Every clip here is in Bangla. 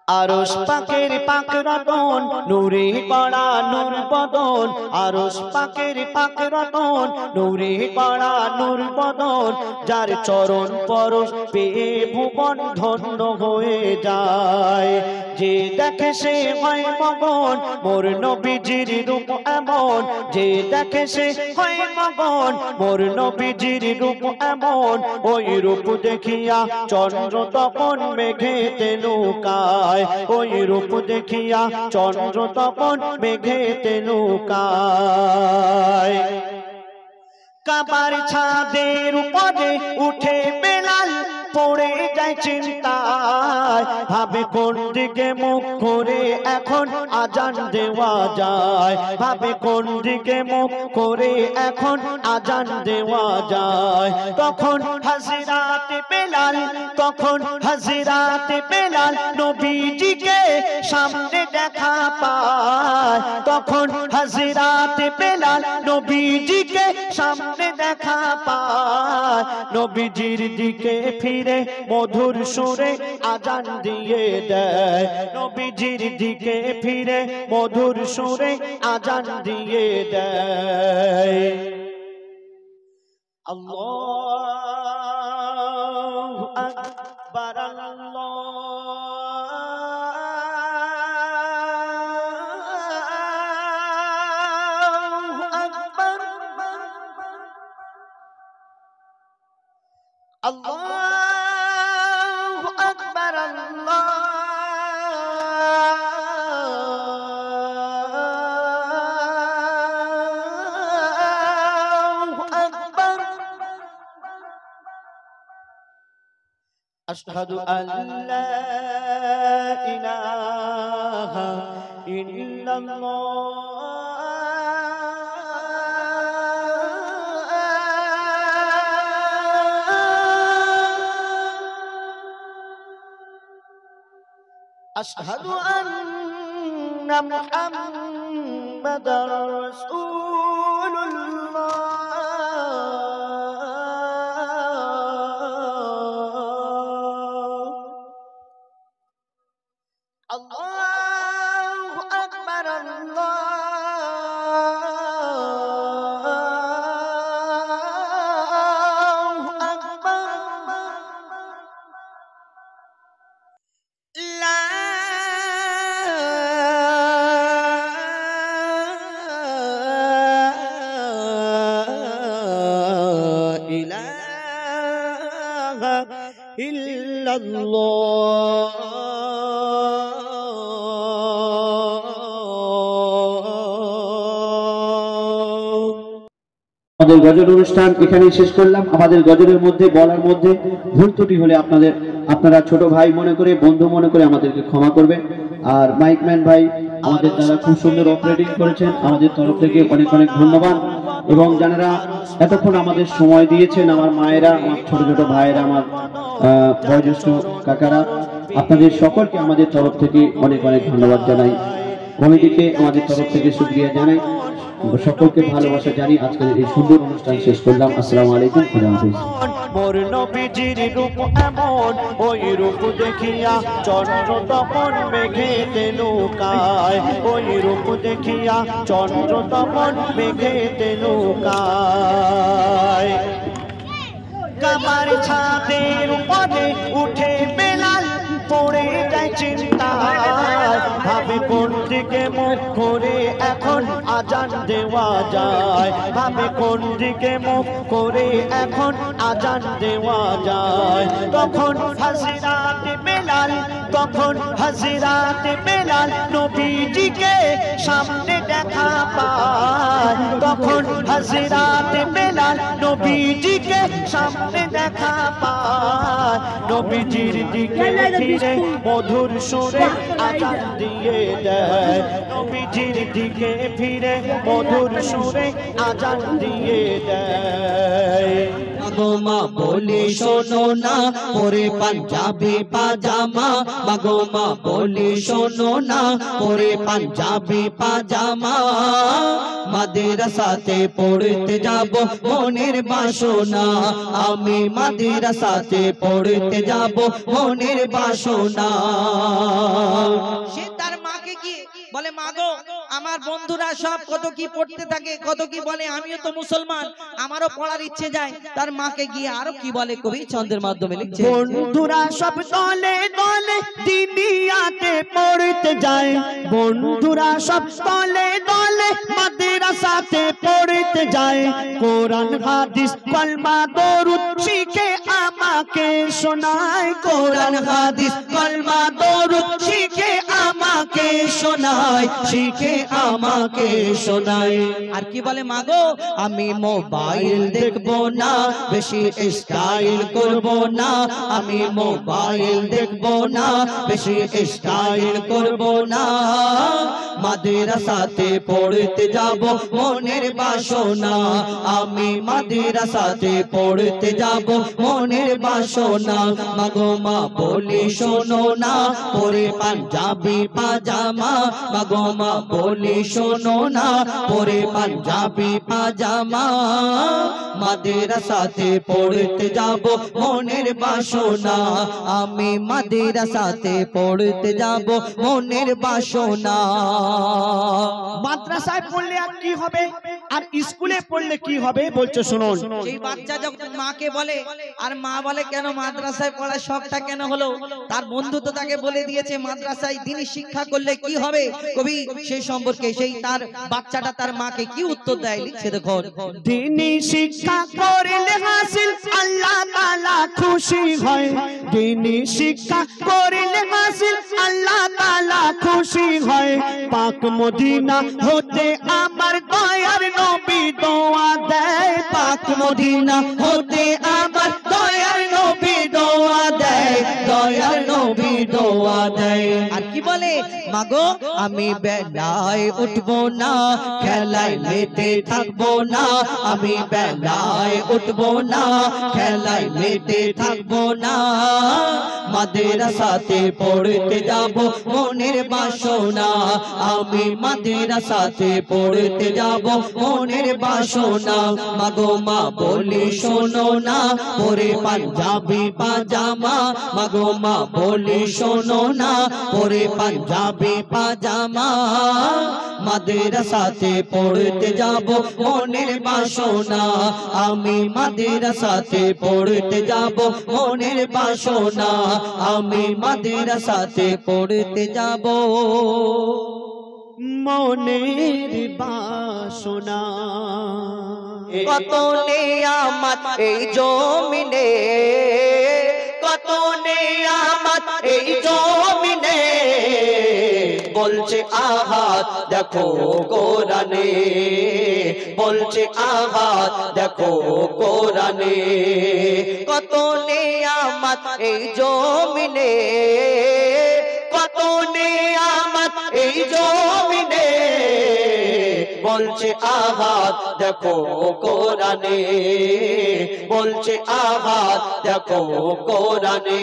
আরশ পাকের পাক রতন নূরে কড়া নূর বদন, আরশ পাকের পাক রতন নূরে কড়া নূর বদন, যার চরণ পরশ পেয়ে ভুবন ধন্য হয়ে যায়। যে দেখে সে হয় মগন, মোর নবীজির রূপ এমন, যে দেখে সে হয় মগন, মোর নবীজির রূপ এমন। ওই রূপ দেখিয়া চন্দ্র তখন মেঘেতে নৌকায়, ওই রূপ দেখিয়া চন্দ্র তখন মেঘেতে নৌকায়। কাবার ছাদের উপরে উঠে বেলাল পড়ে যায় চিন্তায়, ভাবে কোন দিকে মুখ করে এখন আজান দেওয়া যায়, ভাবে কোন দিকে মুখ করে এখন আজান দেওয়া যায়। তখন হাজিরাতে বেলাল, তখন হাজিরাতে বেলাল নবীজিকে সামনে দেখা পায়, তখন হাজিরাতে বেলাল নবীজিকে সামনে দেখা পায়। নবীজির দিকে ফিরে মধুর সুরে আজান দিয়ে দেয়, নবীজির দিকে ফিরে মধুর সুরে আজান দিয়ে দেয়। আল্লাহু আকবার, আল্লাহু আকবার, আল্লাহু আকবার। আশহাদু আল্লা ইলাহা ইল্লাল্লাহ, আশহাদু আন্না মুহাম্মাদার রাসূলুল্লাহ। আল্লাহু আকবার, আল্লাহু আকবার। লা ইলাহা ইল্লাল্লাহ। আমাদের গজল অনুষ্ঠান এখানেই শেষ করলাম। আমাদের গজলের মধ্যে বলার মধ্যে ভুল ত্রুটি হলে আপনারা ছোট ভাই মনে করে, বন্ধু মনে করে আমাদেরকে ক্ষমা করবেন। আর মাইকম্যান ভাই আমাদের দ্বারা খুব সুন্দর অপারেটিং করেছেন, আমাদের তরফ থেকে অনেক অনেক ধন্যবাদ। এবং যারা এতক্ষণ আমাদের সময় দিয়েছেন, আমার মায়েরা, আমার ছোট ছোট ভাইয়েরা, আমার বয়োজ্যেষ্ঠ কাকারা, আপনাদের সকলকে আমাদের তরফ থেকে অনেক অনেক ধন্যবাদ জানাই। কমিটিকে আমাদের তরফ থেকে শুকরিয়া জানাই, সকলকে ভালোবাসা জানি। আজকের এই সুন্দর অনুষ্ঠান শেষ করলাম। আসসালামু আলাইকুম, খুদা হাফেজ। মোর নবীজির রূপ এমন, ওই রূপ দেখিয়া চন্দ্র তখন মেঘেতে নৌকায়, ওই রূপ দেখিয়া চন্দ্র তখন মেঘেতে নৌকায়। কাবার ছাদের উপরে উঠে বেলাল পড়ে যায় চিন্তায়, ভাবে কোন দিকে মুখ করে এখন আজান দেওয়া যায়, ভাবে কোন দিকে মুখ করে এখন আজান দেওয়া যায়। তখন হাজিরাতে বেলাল, তখন হাজিরাতে বেলাল নবীজিকে সামনে দেখা পায়, তখন হাজিরাতে বেলাল নবীজিকে সামনে দেখা পায়। নবীজির দিকে ফিরে মধুর সুরে আজান দিয়ে দেয়, নবীজির দিকে ফিরে মধুর সুরে আজান দিয়ে দেয়। মাগোমা বলে শোনো না পরে পাঞ্জাবি পাজামা, মাগোমা বলে শোনো না পরে পাঞ্জাবি পাজামা। মাদ্রাসাতে পড়তে যাব মনের বাসনা, আমি মাদ্রাসাতে পড়তে যাব মনের বাসনা। বলে মা গো আমার বন্ধুরা সব কত কি পড়তে থাকে, কত কি বলে, আমিও তো মুসলমান, আমারও পড়ার ইচ্ছে যায়। তার মাকে গিয়ে আরো কি বলে কবি ছন্দের মাধ্যমে লিখছে, বন্ধুরা সব দলে দলে দিনিয়াতে পড়তে যায়, বন্ধুরা সব দলে দলে মাদ্রাসাতে পড়তে যায়, কোরআন হাদিস কলমা দরুদ শিখে আমাকে শোনায়, কোরআন হাদিস কলমা দরুদ শিখে আমাকে শোনায়, শিখে আমাকে শোনায়। আর কি বলে মা গো আমি মোবাইল দেখবো না, বেশি স্টাইল করবো না, আমি মোবাইল দেখবো না, বেশি স্টাইল করবো না, মাদ্রাসাতে পড়তে যাব মনের বাসনা, আমি মাদ্রাসাতে পড়তে যাব মনের বাসনা। মাগো মা বলি শোনো না, পরে পাঞ্জাবি পাজামা, মাগো মা বলি শোনো না, পরে পাঞ্জাবি পাজামা, মাদ্রাসাতে পড়তে যাব মনের বাসনা, আমি মাদ্রাসাতে পড়তে যাব মনের বাসনা। মাদ্রাসায় পড়লে আর কি হবে, আর স্কুলে পড়লে কি হবে বলছে শুনুন। সেই বাচ্চা যখন মাকে বলে, আর মা বলে কেন মাদ্রাসায় পড়ার শখটা কেন হলো, তার বন্ধু তো তাকে বলে দিয়েছে মাদ্রাসায় দ্বীনি শিক্ষা করলে কি হবে। কবি সেই সম্পর্কে সেই তার বাচ্চাটা তার মাকে কি উত্তর দেয় লিখছে দেখুন, দ্বীনি শিক্ষা করলে হাসিল আল্লাহ তাআলা খুশি হয়, দ্বীনি শিক্ষা করলে হাসিল আল্লাহ তাআলা খুশি হয়, পাক মদিনা হতে আমার দয়ার নবী দোয়া দেয়, পাক মদিনা হতে আমার দয়ার নবী দোয়া দেয়, দয়ার নবী দোয়া দেয়। আর কি বলে মাগো আমি বেলায় উঠবো না, খেলায় মেতে থাকবো না, আমি বেলায় উঠবো না, খেলায় মেতে থাকবো না, মাদ্রাসাতে পড়তে যাব মনের বাসনা, আমি মাদ্রাসাতে পড়তে যাব মনের বাসনা। মাগো মা বলি শোনো না, পরে পাঞ্জাবি পাজামা, মাগো মা বলি শোনো না, পরে পাঞ্জাবি পাজামা, মাদ্রাসাতে পড়তে যাব মনের বাসনা, আমি মাদ্রাসাতে পড়তে যাব মনের বাসনা, আমি মাদ্রাসাতে পড়তে যাব মনের বাসনা। কত নিয়ামত এই জমিনে, কত নিয়ামত এই জমিনে, বলছে আহাত দেখো কোরআনে, বলছে আহাত দেখো কোরআনে, কত নিয়ামত এই জমিনে, কত নিয়ামত এই জমিনে, বলছে আহাত দেখো কোরআনে, বলছে আহাত দেখো কোরআনে।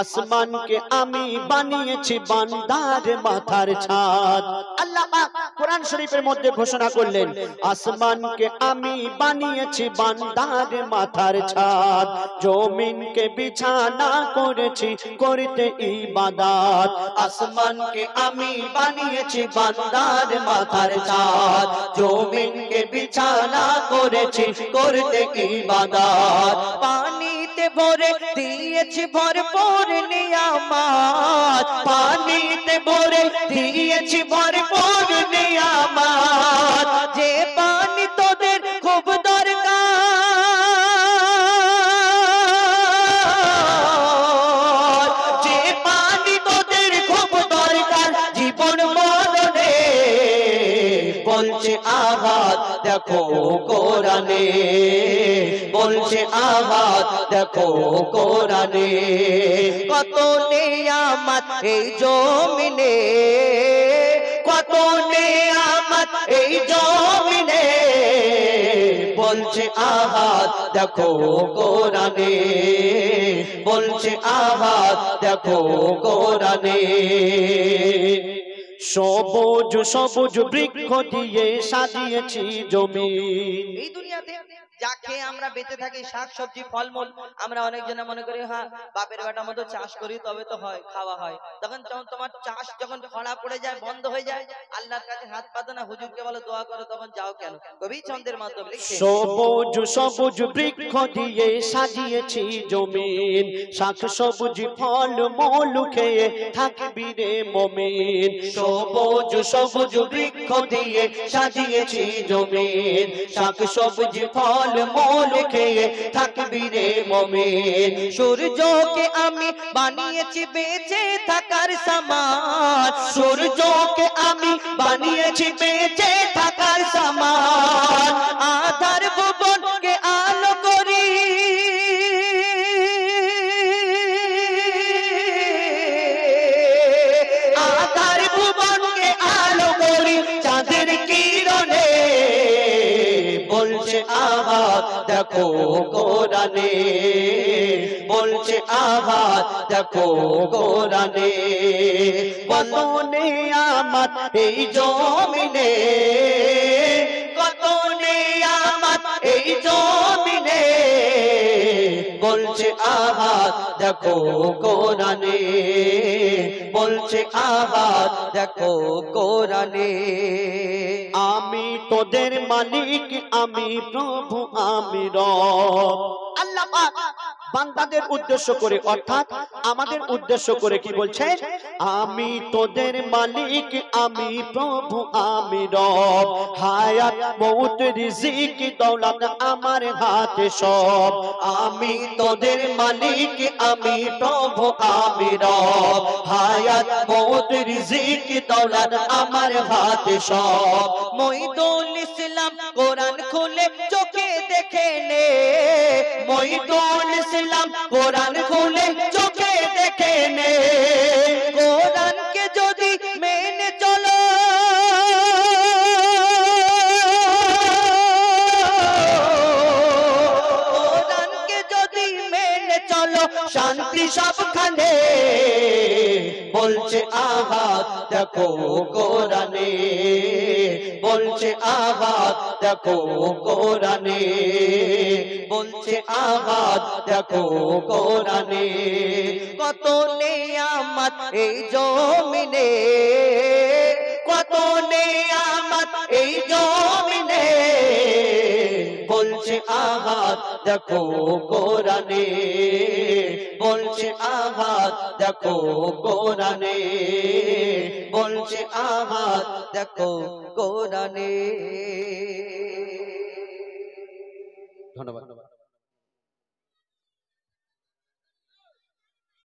আসমানকে আমি বানিয়েছি বান্দার মাথার ছাদ, আল্লাহ পাক কোরআন শরীফের মধ্যে ঘোষণা করলেন, আসমানকে আমি বানিয়েছি বান্দার মাথার ছাদ, জমিনকে বিছানা করেছি করতে ইবাদত, আসমানকে আমি বানিয়েছি বান্দার মাথার ছাদ, জমিনকে বিছানা করেছি করতে ইবাদত, পানিতে ভরে দিয়েছি ভরপুর নিয়ামত, পানিতে ভরে দিয়েছি ভরপুর নিয়ামত, যে পানি তোদের খুব দরকার, যে পানি তোদের খুব দরকার জীবন মরণে, বলছে আহাত দেখো কোরআনে, বলছে আহাত দেখো কোরআনে, কত নিয়ামত এই জমিনে, কত নিয়ামত এই জমিনে, বলছে আহাত দেখো কোরআনে, বলছে আহাত দেখো কোরআনে। সবুজ সবুজ বৃক্ষ দিয়ে সাজিয়েছি জমি, এই দুনিয়াতে যা খেয়ে আমরা বেঁচে থাকি, শাক সবজি ফলমূল, আমরা অনেকজনে মনে করি হ্যাঁ বাপের বেটার মতো চাষ করি তবে তো হয় খাওয়া হয়। তখন তোমার চাষ যখন খরা পড়ে যায়, বন্ধ হয়ে যায়, আল্লাহর কাছে হাত পাতো না, হুজুরকে বলো দোয়া করো, তখন যাও কেন? কবি ছন্দের মাধ্যমে লিখছেন, সবুজ সবুজ বৃক্ষ দিয়ে সাজিয়েছি জমিন, শাক সবুজ ফল মূল খেয়ে থাকবি রে মুমিন। সবুজ সবুজ বৃক্ষ দিয়ে সাজিয়েছি জমিন, শাক সবুজ ফল মূল খেয়ে থাকবি রে মুমিন। সূর্যকে আমি বানিয়েছি বেঁচে থাকার সামান, সূর্যকে আমি বানিয়েছি বেঁচে থাকার সামান, আধার ভুবনকে আলো করি, আধার ভুবনকে আলো করি চাঁদের কিরণে। বলছে আহাত দেখো কোরআনে, বলছে আহাত দেখো কোরআনে। কত নেয়ামত এই জমিনে, কত নেয়ামত এই জমিনে। বলছে আহাত দেখো কোরআনে, বলছে আহাত দেখো কোরআনে। আমি তোদের মালিক, আমি প্রভু, আমি রব। আল্লাহ পাক বান্দাদের উদ্দেশ্য করে, অর্থাৎ আমাদের উদ্দেশ্য করে কি বলছেন? আমি তোদের মালিক, আমি প্রভু, আমি রব। হায়াত মউত রিজিক দৌলত আমার হাতে সব। আমি তোদের মালিক, আমি প্রভু, আমি রব। হায়াত মউত রিজিক দৌলত আমার হাতে সব। মঈদুল ইসলাম কোরআন খুলে চোখে দেখে নে, মঈদুল ইসলাম কোরআন খুলে চোখে দেখে নে। কোরআনকে যদি মেনে চলো, কোরআনকে যদি মেনে চলো, শান্তি সবখানে। বলছে আহাত দেখো কোরআনে, বলছে আহাত দেখো কোরআনে, বলছে আহাত দেখো কোরআনে। কত নেয়ামত এই জমিনে, কত নেয়ামত এই জমিনে। বলছে আহাত দেখো কোরআনে, বলছে আহাত দেখো কোরআনে, বলছে আহাত দেখো কোরআনে। ধন্যবাদ।